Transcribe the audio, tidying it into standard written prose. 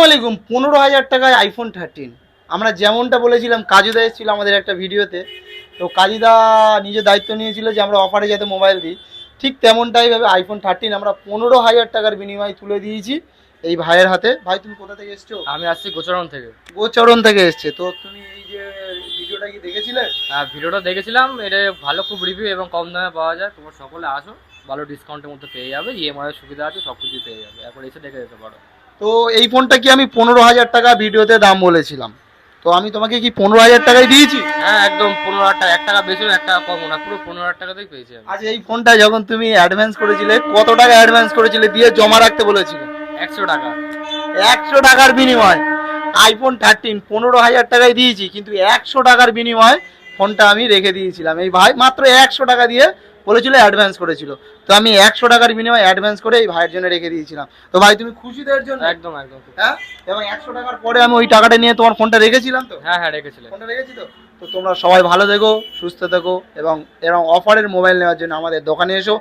আলাইকুম। 15,000 টাকায় আইফোন 13। আমরা যেমনটা বলেছিলাম, কাজুদা এসেছিল আমাদের একটা ভিডিওতে। তো কাজুদা নিজের দায়িত্ব নিয়েছিল যে আমরা অফারে যাতে মোবাইল দিই, ঠিক তেমনটাই ভাবে আইফোন 13 আমরা 15,000 টাকার বিনিময়ে তুলে দিয়েছি এই ভাইয়ের হাতে। ভাই তুমি কোথা থেকে এসছো? আমি আসছি গোচরণ থেকে। গোচরণ থেকে এসছে। তো তুমি এই যে ভিডিওটা কি দেখেছিলে? ভিডিওটা দেখেছিলাম, এটা ভালো, খুব রিভিউ এবং কম দামে পাওয়া যায়। তোমরা সকলে আসো, ভালো ডিসকাউন্টের মধ্যে পেয়ে যাবে, ইএমআই এর সুবিধা আছে, সব কিছুই পেয়ে যাবে। একবার এসে দেখে যেতে পারো। তো এই ফোনটা কি আমি 15,000 টাকা ভিডিওতে দাম বলেছিলাম, তো আমি তোমাকে কি 15,000 টাকায় দিয়েছি? হ্যাঁ, একদম 15,000 টাকা, 1 টাকা বেশি না 1 টাকা কম না, পুরো 15,000 টাকাতেই পেয়েছি আমি। আচ্ছা, এই ফোনটা যখন তুমি অ্যাডভান্স করেছিলে, কত টাকা অ্যাডভান্স করেছিলে দিয়ে জমা রাখতে বলেছিলে? 100 টাকা। 100 টাকার বিনিময় আইফোন 13 15,000 টাকায় দিয়েছি, কিন্তু 100 টাকার বিনিময় ফোনটা আমি রেখে দিয়েছিলাম। এই ভাই মাত্র 100 টাকা দিয়ে বলেছিল, অ্যাডভান্স করেছিল। তো আমি 100 টাকার বিনিময়ে অ্যাডভান্স করে এই ভাইয়ের জন্য রেখে দিয়েছিলাম। তো ভাই তুমি খুশি তো এর জন্য? একদম একদম। হ্যাঁ, এবং 100 টাকার পরে আমি ওই টাকাটা নিয়ে তোমার ফোনটা রেখেছিলাম। তো হ্যাঁ হ্যাঁ, রেখেছিলেন। ফোনটা রেখেছি তো। তো তোমরা সবাই ভালো থেকো, সুস্থ থেকো, এবং এরকম অফারের মোবাইল নেওয়ার জন্য আমাদের দোকানে এসো।